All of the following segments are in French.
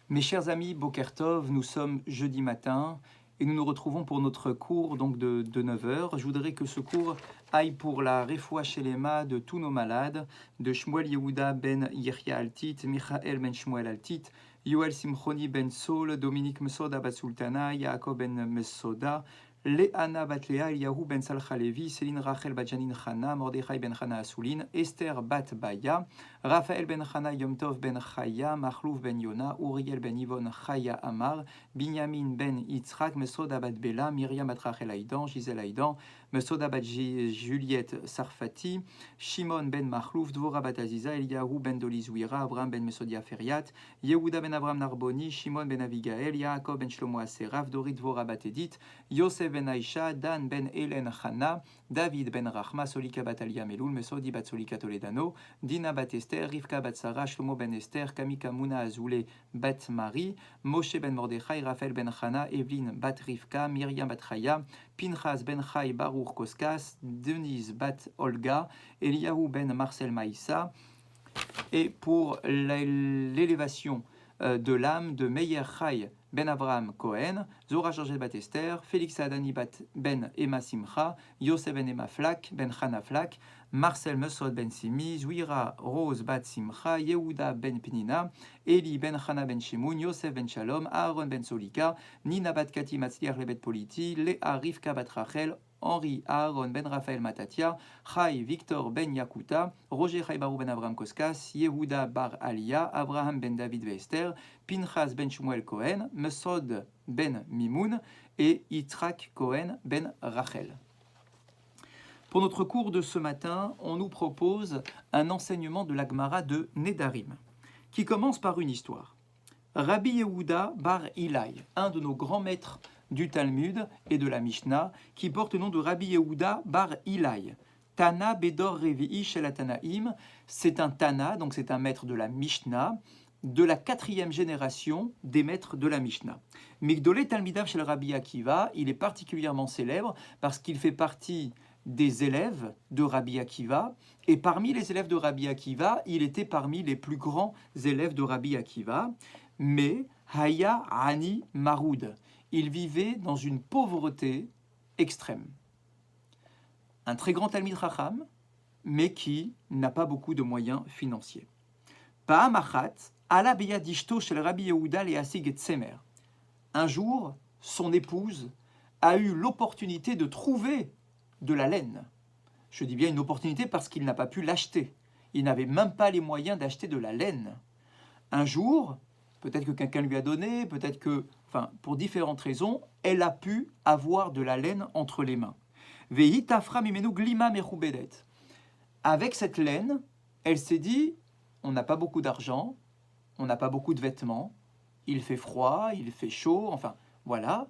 Mes chers amis, Boker Tov, nous sommes jeudi matin et nous nous retrouvons pour notre cours donc de 9 heures. Je voudrais que ce cours aille pour la Refoua Shelema de tous nos malades, de Shmuel Yehuda ben Yirya Altit, Michael ben Shmuel Altit, Yoel Simchoni ben Sol, Dominique Mesoda bat Sultana, Yaakov ben Mesoda, Leana bat Lea, Eliyahu ben Salcha Levi, Céline Rachel bat Janine Chana, Mordechai ben Chana Asoulin, Esther bat Baya, Raphaël ben Chana Yom Tov ben Chaya, Machlouf ben Yona, Uriel ben Yvon Chaya Amar, Binyamin ben Yitzhak, Mesoda bat Bela, Myriam bat Rachel Aïdan, Gisèle Aïdan, Mesoda bat Juliette Sarfati, Shimon ben Machlouf, Dvora bat Aziza, Eliyahu ben Dolizouira, Abraham ben Mesodia Feriat, Yehuda ben Abraham Narboni, Shimon ben Avigael, Yaakov ben Shlomo Aseraf, Dorit Dvora bat Edith, Yosef ben Aïcha, Dan ben Hélène Chana, David ben Rachma, Solika bat Alia Meloul, Mesodi bat Solika Toledano, Dina bat Esther, Rivka bat Sarah, Shlomo ben Esther, Kamika Mouna Azoulé bat Marie, Moshe ben Mordechai, Raphaël ben Chana, Evelyne bat Rivka, Myriam bat Chaya, Pinchas ben Chai Baruch Koskas, Denise bat Olga, Eliyahu ben Marcel Maïssa, et pour l'élévation de l'âme de Meyer Chai ben Abraham Cohen, Zora Georgette bat Esther, Félix Adani bat ben Emma Simcha, Yosef ben Emma Flak, ben Chana Flak, Marcel Mesod ben Simi, Zouira Rose bat Simcha, Yehuda ben Penina, Eli ben Chana ben Shimoun, Yosef ben Shalom, Aaron ben Solika, Nina bat Kati Matzliar lebet Politi, Léa Rivka bat Rachel, Henri Aaron ben Raphaël Matatia, Chai Victor ben Yakuta, Roger Chaibarou ben Abraham Koskas, Yehuda bar Alia, Abraham ben David Vester, Pinchas ben Shmuel Cohen, Mesod ben Mimoun et Yitzhak Cohen ben Rachel. Pour notre cours de ce matin, on nous propose un enseignement de la Gemara de Nedarim, qui commence par une histoire. Rabbi Yehuda bar Ilai, un de nos grands maîtres du Talmud et de la Mishnah, qui porte le nom de Rabbi Yehuda bar Ilai. Tana Bedor Revi'i Shel Tanaïm, c'est un Tana, donc c'est un maître de la Mishnah, de la 4e génération des maîtres de la Mishnah. Migdolé Talmidav Shel Rabbi Akiva, il est particulièrement célèbre parce qu'il fait partie des élèves de Rabbi Akiva, et parmi les élèves de Rabbi Akiva, il était parmi les plus grands élèves de Rabbi Akiva, mais Haya Ani Maroud, il vivait dans une pauvreté extrême. Un très grand Talmid Chacham, mais qui n'a pas beaucoup de moyens financiers. Pa'am achat, ala beyadishto shel Rabbi Yehuda leasig et tsemer. Un jour, son épouse a eu l'opportunité de trouver de la laine. Je dis bien une opportunité parce qu'il n'a pas pu l'acheter. Il n'avait même pas les moyens d'acheter de la laine. Un jour, peut-être que quelqu'un lui a donné, peut-être que, pour différentes raisons, elle a pu avoir de la laine entre les mains. Avec cette laine, elle s'est dit, on n'a pas beaucoup d'argent, on n'a pas beaucoup de vêtements, il fait froid, il fait chaud, voilà.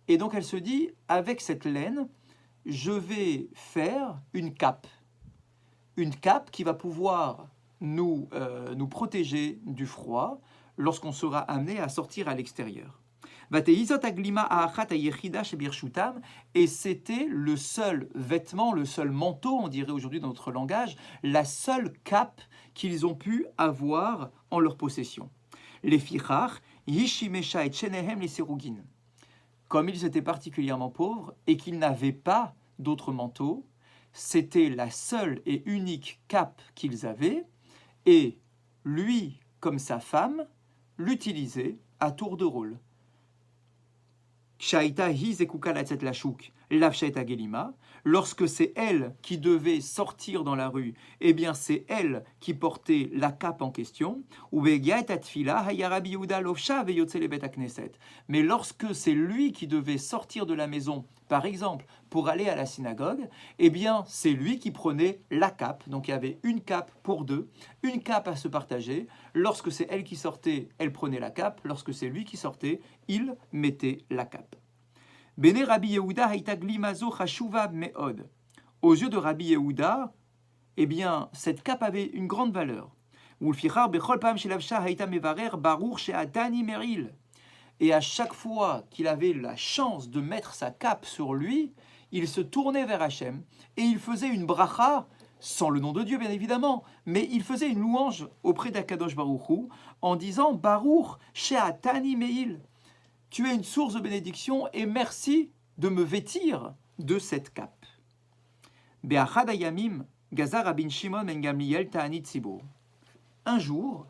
Et donc elle se dit, avec cette laine, je vais faire une cape qui va pouvoir nous protéger du froid lorsqu'on sera amené à sortir à l'extérieur. Et c'était le seul vêtement, le seul manteau, on dirait aujourd'hui dans notre langage, la seule cape qu'ils ont pu avoir en leur possession. Les fichar, Yishimesha et Chenehem les Serugin. Comme ils étaient particulièrement pauvres et qu'ils n'avaient pas d'autres manteaux, c'était la seule et unique cape qu'ils avaient, et lui, comme sa femme, l'utilisait à tour de rôle. Lorsque c'est elle qui devait sortir dans la rue, eh bien c'est elle qui portait la cape en question. Mais lorsque c'est lui qui devait sortir de la maison, par exemple, pour aller à la synagogue, eh bien c'est lui qui prenait la cape. Donc il y avait une cape pour deux, une cape à se partager. Lorsque c'est elle qui sortait, elle prenait la cape. Lorsque c'est lui qui sortait, il mettait la cape. Bene Rabbi Yehuda haïta glimazo chashuva meod. Aux yeux de Rabbi Yehuda, eh bien, cette cape avait une grande valeur. Et à chaque fois qu'il avait la chance de mettre sa cape sur lui, il se tournait vers Hachem et il faisait une bracha sans le nom de Dieu bien évidemment, mais il faisait une louange auprès d'Akadosh Baruch Hu en disant Baruch She'atani Meil, tu es une source de bénédiction et merci de me vêtir de cette cape. Be'achad hayamim gazar Rabbi Shimon ben Gamliel ta'anit tzibur. Un jour,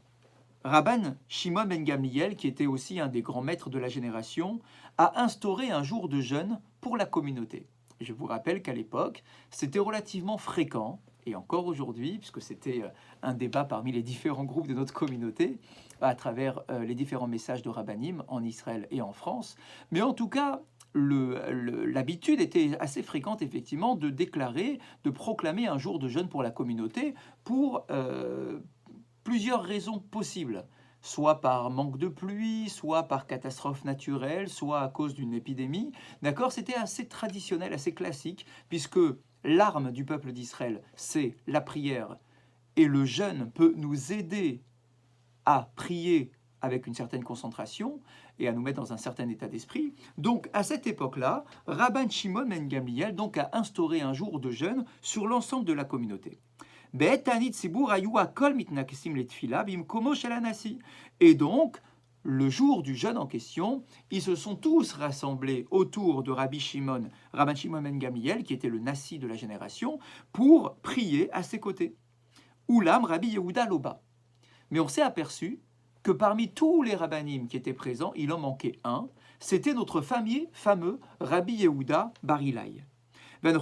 Rabban Shimon ben Gamliel, qui était aussi un des grands maîtres de la génération, a instauré un jour de jeûne pour la communauté. Je vous rappelle qu'à l'époque, c'était relativement fréquent, et encore aujourd'hui, puisque c'était un débat parmi les différents groupes de notre communauté, à travers les différents messages de Rabbanim en Israël et en France. Mais en tout cas, l'habitude était assez fréquente, effectivement, de déclarer, de proclamer un jour de jeûne pour la communauté pour plusieurs raisons possibles. Soit par manque de pluie, soit par catastrophe naturelle, soit à cause d'une épidémie. D'accord, c'était assez traditionnel, assez classique, puisque l'arme du peuple d'Israël, c'est la prière. Et le jeûne peut nous aider à prier avec une certaine concentration et à nous mettre dans un certain état d'esprit. Donc, à cette époque-là, Rabban Shimon ben Gamliel donc, a instauré un jour de jeûne sur l'ensemble de la communauté. Et donc, le jour du jeûne en question, ils se sont tous rassemblés autour de Rabban Shimon ben Gamliel, qui était le Nassi de la génération, pour prier à ses côtés. Oulam Rabbi Yehuda Loba. Mais on s'est aperçu que parmi tous les rabbanim qui étaient présents, il en manquait un, c'était notre fameux Rabbi Yehuda Bar Ilai. Bien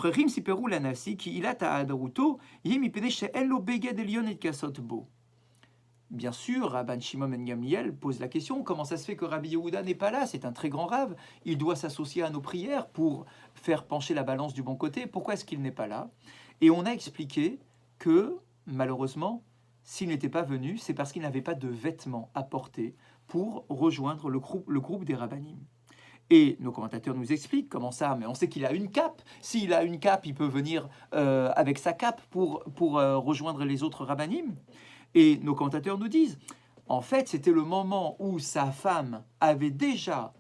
sûr, Rabban Shimon ben Gamliel pose la question, comment ça se fait que Rabbi Yehuda n'est pas là? C'est un très grand rave, il doit s'associer à nos prières pour faire pencher la balance du bon côté, pourquoi est-ce qu'il n'est pas là? Et on a expliqué que, malheureusement, s'il n'était pas venu, c'est parce qu'il n'avait pas de vêtements à porter pour rejoindre le groupe des rabbanim. Et nos commentateurs nous expliquent comment ça, mais on sait qu'il a une cape. S'il a une cape, il peut venir avec sa cape pour rejoindre les autres rabbanim. Et nos commentateurs nous disent, en fait, c'était le moment où sa femme était déjà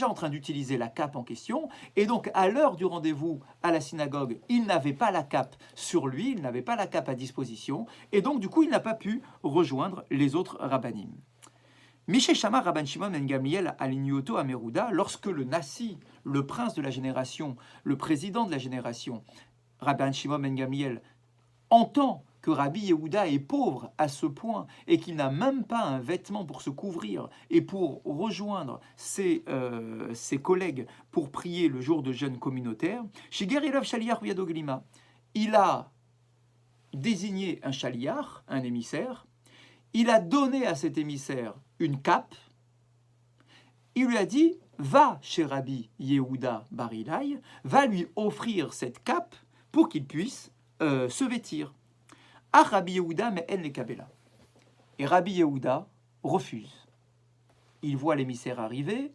en train d'utiliser la cape en question, et donc à l'heure du rendez-vous à la synagogue, il n'avait pas la cape sur lui, il n'avait pas la cape à disposition, et donc du coup, il n'a pas pu rejoindre les autres rabbanim. Miché Shama Rabban Shimon ben Gamliel alignoto à Merouda, lorsque le Nassi, le prince de la génération, le président de la génération, Rabban Shimon ben Gamliel, entend que Rabbi Yehuda est pauvre à ce point et qu'il n'a même pas un vêtement pour se couvrir et pour rejoindre ses collègues pour prier le jour de jeûne communautaire, il a désigné un chaliar, un émissaire, il a donné à cet émissaire une cape, il lui a dit « Va chez Rabbi Yehuda Bar Ilai, va lui offrir cette cape pour qu'il puisse se vêtir. » Ah, Rabbi Yehuda, mais elle n'est kabela. Et Rabbi Yehuda refuse. Il voit l'émissaire arriver,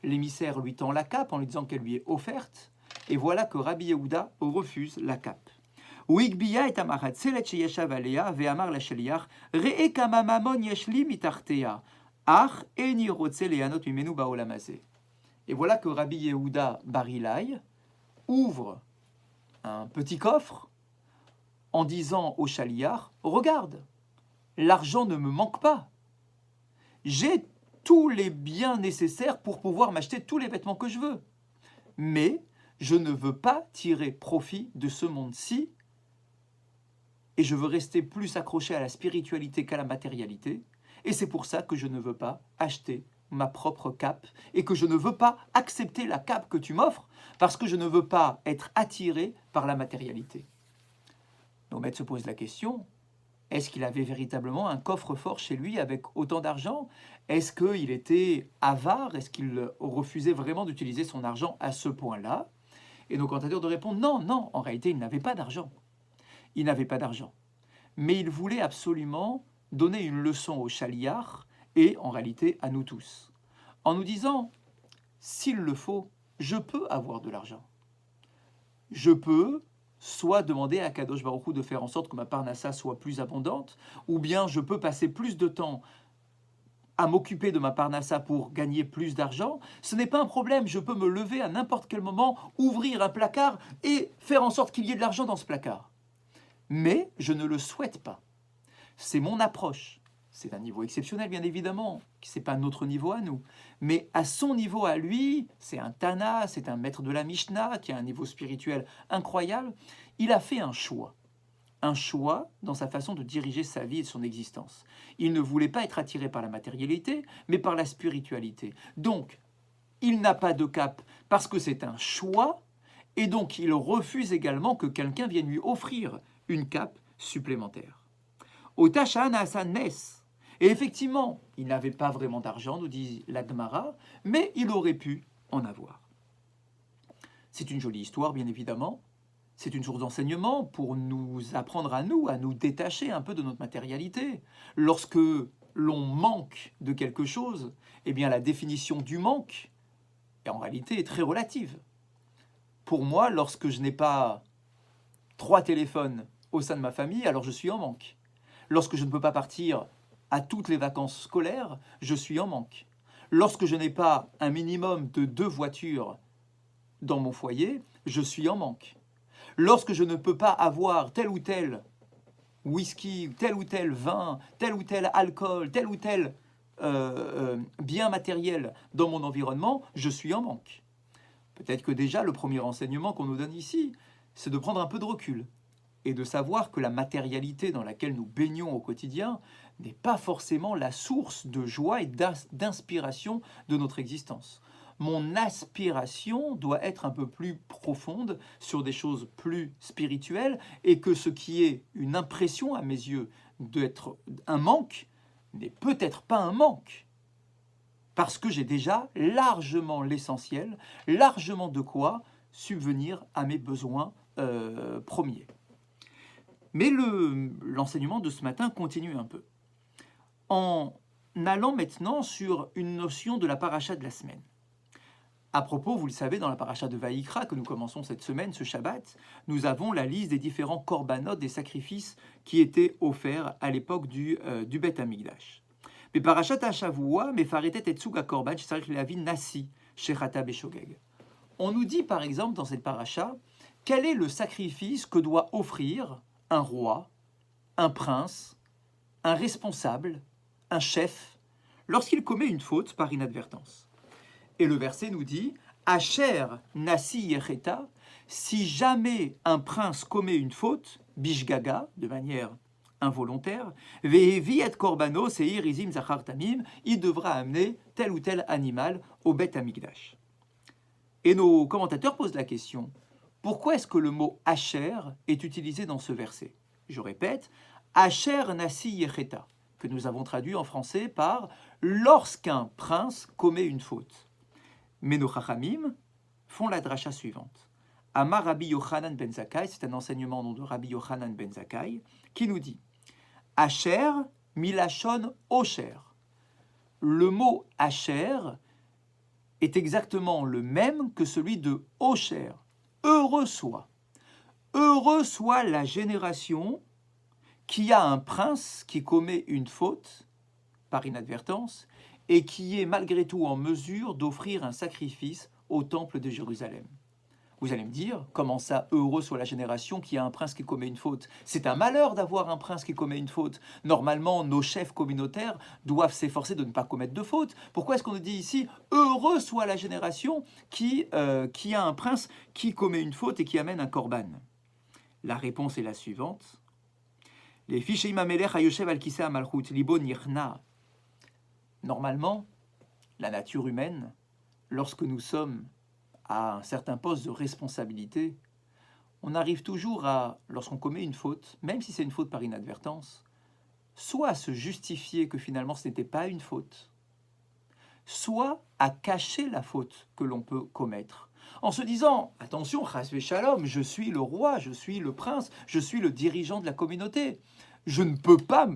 l'émissaire lui tend la cape en lui disant qu'elle lui est offerte, et voilà que Rabbi Yehuda refuse la cape. Uigbiya et amarat selet sheyashav alea ve'amar la sheliach re'e kama mamon yeshli mitartea ach eni rotze lehanot mimenu ba'olam hazeh. Et voilà que Rabbi Yehuda Bar Ilai ouvre un petit coffre en disant au chaliar, regarde, l'argent ne me manque pas. J'ai tous les biens nécessaires pour pouvoir m'acheter tous les vêtements que je veux. Mais je ne veux pas tirer profit de ce monde-ci et je veux rester plus accroché à la spiritualité qu'à la matérialité. Et c'est pour ça que je ne veux pas acheter ma propre cape et que je ne veux pas accepter la cape que tu m'offres parce que je ne veux pas être attiré par la matérialité. Nos maîtres se posent la question, est-ce qu'il avait véritablement un coffre-fort chez lui avec autant d'argent? Est-ce qu'il était avare? Est-ce qu'il refusait vraiment d'utiliser son argent à ce point-là? Et nos commentateurs de répondre, non, en réalité, il n'avait pas d'argent. Il n'avait pas d'argent. Mais il voulait absolument donner une leçon au chaliar et en réalité à nous tous. En nous disant, s'il le faut, je peux avoir de l'argent. Je peux soit demander à Kadosh Baruch Hu de faire en sorte que ma parnassa soit plus abondante, ou bien je peux passer plus de temps à m'occuper de ma parnassa pour gagner plus d'argent. Ce n'est pas un problème, je peux me lever à n'importe quel moment, ouvrir un placard et faire en sorte qu'il y ait de l'argent dans ce placard. mais je ne le souhaite pas. C'est mon approche. C'est un niveau exceptionnel, bien évidemment, ce n'est pas notre niveau à nous. Mais à son niveau à lui, c'est un Tana, c'est un maître de la Mishnah, qui a un niveau spirituel incroyable. Il a fait un choix dans sa façon de diriger sa vie et son existence. Il ne voulait pas être attiré par la matérialité, mais par la spiritualité. Donc, il n'a pas de cap parce que c'est un choix, et donc il refuse également que quelqu'un vienne lui offrir une cape supplémentaire. Otashan Hassan Nes. Et effectivement, il n'avait pas vraiment d'argent, nous dit la Gemara, mais il aurait pu en avoir. C'est une jolie histoire, bien évidemment. C'est une source d'enseignement pour nous apprendre à nous détacher un peu de notre matérialité. Lorsque l'on manque de quelque chose, eh bien la définition du manque, en réalité, est très relative. Pour moi, lorsque je n'ai pas 3 téléphones au sein de ma famille, alors je suis en manque. Lorsque je ne peux pas partir à toutes les vacances scolaires, je suis en manque. Lorsque je n'ai pas un minimum de 2 voitures dans mon foyer, je suis en manque. Lorsque je ne peux pas avoir tel ou tel whisky, tel ou tel vin, tel ou tel alcool, tel ou tel bien matériel dans mon environnement, je suis en manque. Peut-être que déjà, le premier enseignement qu'on nous donne ici, c'est de prendre un peu de recul et de savoir que la matérialité dans laquelle nous baignons au quotidien n'est pas forcément la source de joie et d'inspiration de notre existence. Mon aspiration doit être un peu plus profonde sur des choses plus spirituelles et que ce qui est une impression à mes yeux d'être un manque n'est peut-être pas un manque. Parce que j'ai déjà largement l'essentiel, largement de quoi subvenir à mes besoins premiers. Mais l'enseignement de ce matin continue un peu. En allant maintenant sur une notion de la paracha de la semaine. À propos, vous le savez, dans la paracha de Vaïkra que nous commençons cette semaine, ce Shabbat, nous avons la liste des différents korbanot, des sacrifices qui étaient offerts à l'époque du Beth Amikdash. Mais parachat Hashavua, mefaretet et tsuga korban, shesarich leavi nasi, shechata beshogeg. On nous dit par exemple dans cette paracha, quel est le sacrifice que doit offrir un roi, un prince, un responsable, un chef, lorsqu'il commet une faute par inadvertance. Et le verset nous dit « Asher nasi yecheta » si jamais un prince commet une faute, bishgaga, de manière involontaire, « Vehevi et korbano seir izim zachar tamim » il devra amener tel ou tel animal au Beth Amikdash. Et nos commentateurs posent la question « Pourquoi est-ce que le mot « Asher » est utilisé dans ce verset ?» Je répète « Asher nasi yecheta » que nous avons traduit en français par « lorsqu'un prince commet une faute ». Mais nos chachamim font la dracha suivante. Amar Rabbi Yochanan ben Zakkai, c'est un enseignement de Rabbi Yochanan ben Zakkai, qui nous dit « Asher milachon osher ». Le mot « asher » est exactement le même que celui de « osher ». Heureux soit. Heureux soit la génération qui a un prince qui commet une faute par inadvertance et qui est malgré tout en mesure d'offrir un sacrifice au temple de Jérusalem. Vous allez me dire, comment ça, heureux soit la génération qui a un prince qui commet une faute? C'est un malheur d'avoir un prince qui commet une faute. Normalement, nos chefs communautaires doivent s'efforcer de ne pas commettre de faute. Pourquoi est-ce qu'on dit ici, heureux soit la génération qui a un prince qui commet une faute et qui amène un korban? La réponse est la suivante. Les fiches imamelech hayoshev al kiseh malchut libo nirna. Normalement, la nature humaine, lorsque nous sommes à un certain poste de responsabilité, on arrive toujours à, lorsqu'on commet une faute, même si c'est une faute par inadvertance, soit à se justifier que finalement ce n'était pas une faute, soit à cacher la faute que l'on peut commettre, en se disant, attention, chas v'shalom, je suis le roi, je suis le prince, je suis le dirigeant de la communauté, je ne peux pas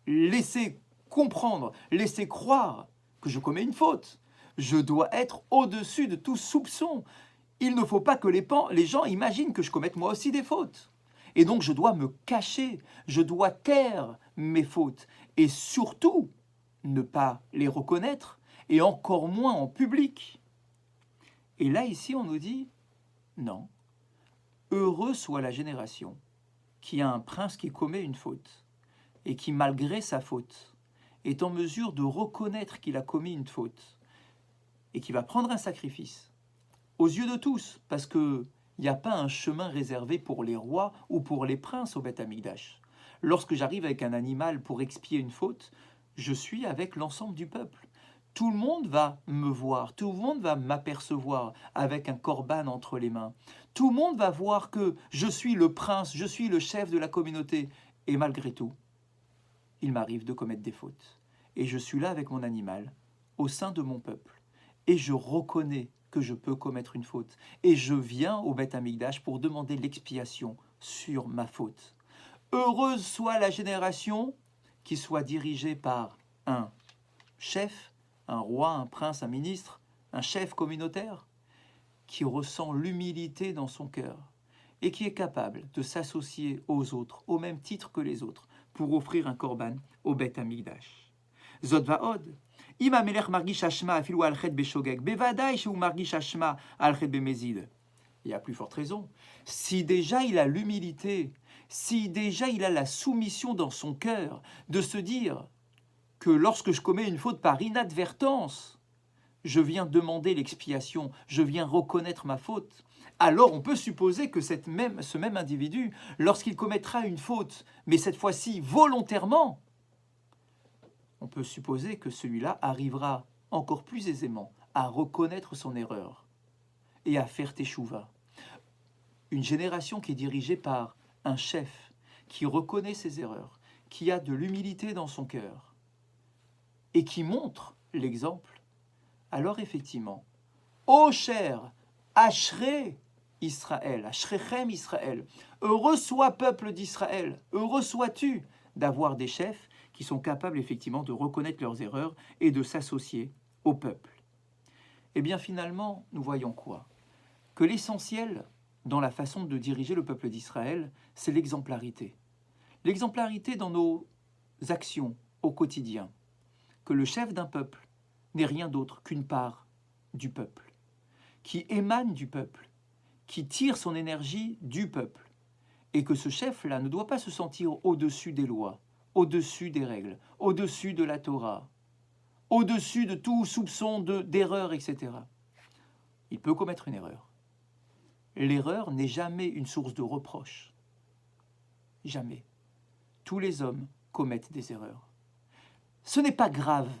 laisser comprendre, laisser croire que je commets une faute. Je dois être au-dessus de tout soupçon. Il ne faut pas que les gens imaginent que je commette moi aussi des fautes. Et donc je dois me cacher, je dois taire mes fautes et surtout ne pas les reconnaître et encore moins en public. Et là ici on nous dit non, heureux soit la génération qu'il y a un prince qui commet une faute et qui, malgré sa faute, est en mesure de reconnaître qu'il a commis une faute et qui va prendre un sacrifice aux yeux de tous, parce qu'il n'y a pas un chemin réservé pour les rois ou pour les princes au Beth Amikdash. Lorsque j'arrive avec un animal pour expier une faute, je suis avec l'ensemble du peuple. Tout le monde va me voir, tout le monde va m'apercevoir avec un corban entre les mains. Tout le monde va voir que je suis le prince, je suis le chef de la communauté. Et malgré tout, il m'arrive de commettre des fautes. Et je suis là avec mon animal, au sein de mon peuple. Et je reconnais que je peux commettre une faute. Et je viens au Beth Amikdash pour demander l'expiation sur ma faute. Heureuse soit la génération qui soit dirigée par un chef, un roi, un prince, un ministre, un chef communautaire, qui ressent l'humilité dans son cœur et qui est capable de s'associer aux autres, au même titre que les autres, pour offrir un korban au Beth Amikdash. Zot va'od, im hamelech margish hashma afilu al chet beshogeg, bevadai shehu margish hashma al chet bemezid. Il y a plus forte raison. Si déjà il a l'humilité, si déjà il a la soumission dans son cœur, de se dire que lorsque je commets une faute par inadvertance, je viens demander l'expiation, je viens reconnaître ma faute, alors on peut supposer que ce même individu, lorsqu'il commettra une faute, mais cette fois-ci volontairement, on peut supposer que celui-là arrivera encore plus aisément à reconnaître son erreur et à faire teshuva. Une génération qui est dirigée par un chef qui reconnaît ses erreurs, qui a de l'humilité dans son cœur et qui montre l'exemple, alors effectivement, ô cher, Ashrei Israël, Ashrechem Israël, heureux soit peuple d'Israël, heureux sois-tu d'avoir des chefs qui sont capables effectivement de reconnaître leurs erreurs et de s'associer au peuple. Et bien finalement, nous voyons quoi? Que l'essentiel dans la façon de diriger le peuple d'Israël, c'est l'exemplarité. L'exemplarité dans nos actions au quotidien. Que le chef d'un peuple n'est rien d'autre qu'une part du peuple, qui émane du peuple, qui tire son énergie du peuple, et que ce chef-là ne doit pas se sentir au-dessus des lois, au-dessus des règles, au-dessus de la Torah, au-dessus de tout soupçon d'erreur, etc. Il peut commettre une erreur. L'erreur n'est jamais une source de reproche. Jamais. Tous les hommes commettent des erreurs. Ce n'est pas grave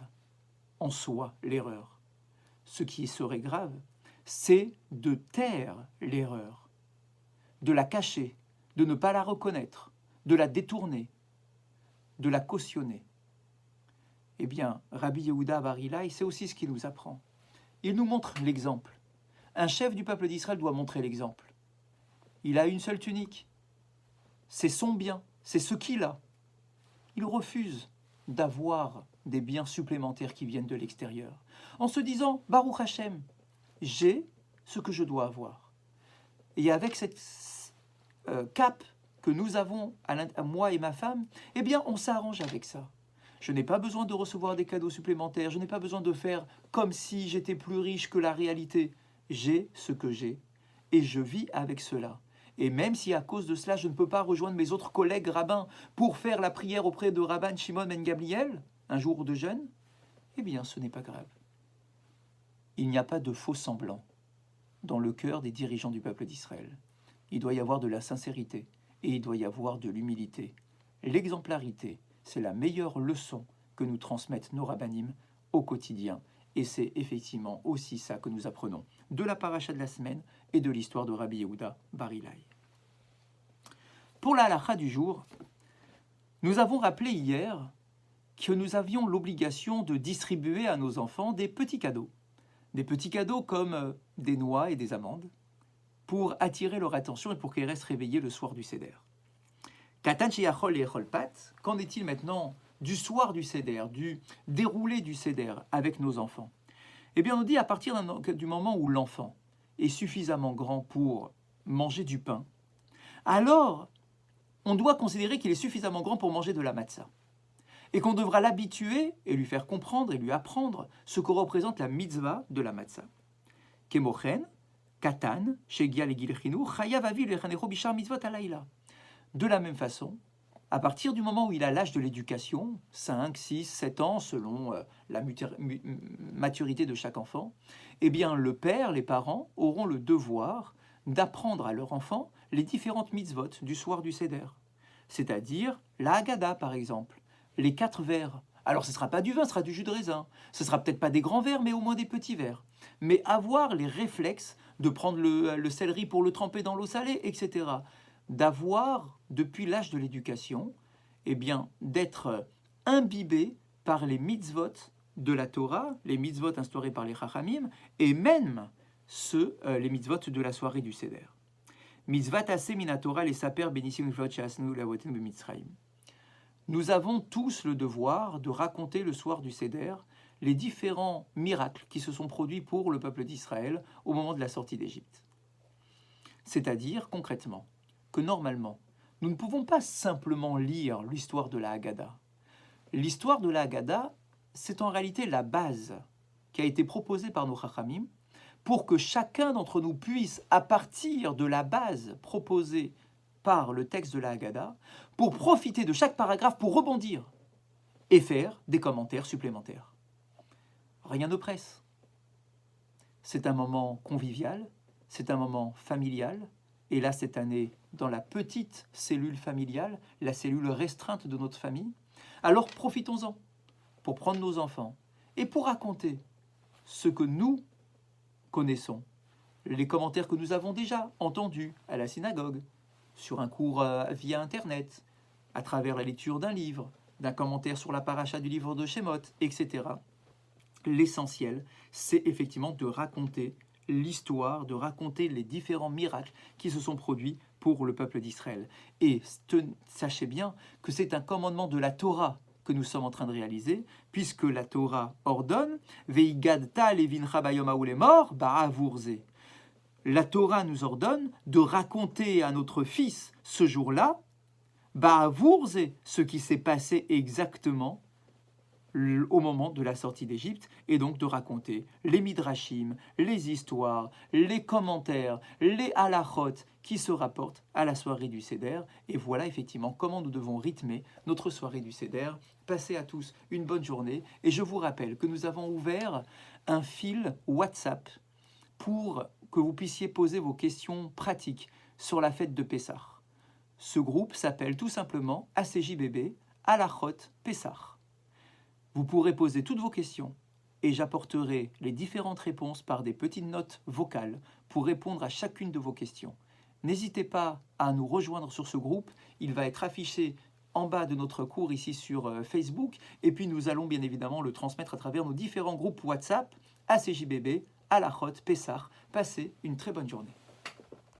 en soi, l'erreur. Ce qui serait grave, c'est de taire l'erreur, de la cacher, de ne pas la reconnaître, de la détourner, de la cautionner. Eh bien, Rabbi Yehuda Bar Ilai, c'est aussi ce qu'il nous apprend. Il nous montre l'exemple. Un chef du peuple d'Israël doit montrer l'exemple. Il a une seule tunique. C'est son bien, c'est ce qu'il a. Il refuse d'avoir des biens supplémentaires qui viennent de l'extérieur, en se disant « Baruch Hashem, j'ai ce que je dois avoir ». Et avec cette cape que nous avons, à moi et ma femme, eh bien, on s'arrange avec ça. Je n'ai pas besoin de recevoir des cadeaux supplémentaires, je n'ai pas besoin de faire comme si j'étais plus riche que la réalité. J'ai ce que j'ai et je vis avec cela. Et même si à cause de cela, je ne peux pas rejoindre mes autres collègues rabbins pour faire la prière auprès de Rabban Shimon ben Gamliel, un jour de jeûne, eh bien, ce n'est pas grave. Il n'y a pas de faux semblants dans le cœur des dirigeants du peuple d'Israël. Il doit y avoir de la sincérité et il doit y avoir de l'humilité. L'exemplarité, c'est la meilleure leçon que nous transmettent nos rabbinim au quotidien. Et c'est effectivement aussi ça que nous apprenons de la paracha de la semaine et de l'histoire de Rabbi Yehuda Bar Ilai. Pour la halakha du jour, nous avons rappelé hier que nous avions l'obligation de distribuer à nos enfants des petits cadeaux. Des petits cadeaux comme des noix et des amandes pour attirer leur attention et pour qu'ils restent réveillés le soir du Seder. Katan sheyachol le'echol pat, qu'en est-il maintenant du soir du Seder, du déroulé du Seder avec nos enfants? Eh bien, on nous dit à partir du moment où l'enfant est suffisamment grand pour manger du pain, alors on doit considérer qu'il est suffisamment grand pour manger de la matzah. Et qu'on devra l'habituer et lui faire comprendre et lui apprendre ce que représente la mitzvah de la matzah. Kemochen, katan, shegia legil chinuch, chayav aviv lechanecho bishar mitzvot halayla. De la même façon, à partir du moment où il a l'âge de l'éducation, 5, 6, 7 ans, selon la maturité de chaque enfant, eh bien le père, les parents, auront le devoir d'apprendre à leur enfant les différentes mitzvot du soir du Seder. C'est-à-dire la Haggadah, par exemple, les 4 verres. Alors ce ne sera pas du vin, ce sera du jus de raisin. Ce ne sera peut-être pas des grands verres, mais au moins des petits verres. Mais avoir les réflexes de prendre le céleri pour le tremper dans l'eau salée, etc. D'avoir, depuis l'âge de l'éducation, eh bien, d'être imbibé par les mitzvot de la Torah, les mitzvot instaurés par les Chachamim, et même les mitzvot de la soirée du Seder. Mitzvat aseh min haTorah les saper benissim uflot she'asnu la'avotim b'Mitzrayim. Nous avons tous le devoir de raconter le soir du Seder les différents miracles qui se sont produits pour le peuple d'Israël au moment de la sortie d'Égypte. C'est-à-dire, concrètement, que normalement, nous ne pouvons pas simplement lire l'histoire de la Haggadah. L'histoire de la Haggadah, c'est en réalité la base qui a été proposée par nos Chachamim pour que chacun d'entre nous puisse, à partir de la base proposée par le texte de la Haggadah, pour profiter de chaque paragraphe pour rebondir et faire des commentaires supplémentaires. Rien ne presse. C'est un moment convivial, c'est un moment familial, et là, cette année, dans la petite cellule familiale, la cellule restreinte de notre famille, alors profitons-en pour prendre nos enfants et pour raconter ce que nous connaissons, les commentaires que nous avons déjà entendus à la synagogue, sur un cours via Internet, à travers la lecture d'un livre, d'un commentaire sur la paracha du livre de Shemot, etc. L'essentiel, c'est effectivement de raconter l'histoire, de raconter les différents miracles qui se sont produits pour le peuple d'Israël. Et sachez bien que c'est un commandement de la Torah que nous sommes en train de réaliser, puisque la Torah ordonne « Veigadta levincha bayom ha'u lemor ba'avurze ». La Torah nous ordonne de raconter à notre fils ce jour-là, ba'avurze, ce qui s'est passé exactement au moment de la sortie d'Égypte, et donc de raconter les midrashim, les histoires, les commentaires, les halachot qui se rapportent à la soirée du Seder. Et voilà effectivement comment nous devons rythmer notre soirée du Seder. Passez à tous une bonne journée, et je vous rappelle que nous avons ouvert un fil WhatsApp pour que vous puissiez poser vos questions pratiques sur la fête de Pessah. Ce groupe s'appelle tout simplement ACJBB, Halachot Pessah. Vous pourrez poser toutes vos questions et j'apporterai les différentes réponses par des petites notes vocales pour répondre à chacune de vos questions. N'hésitez pas à nous rejoindre sur ce groupe, il va être affiché en bas de notre cours ici sur Facebook, et puis nous allons bien évidemment le transmettre à travers nos différents groupes WhatsApp, ACJBB, Halachot, Pessah. Passez une très bonne journée.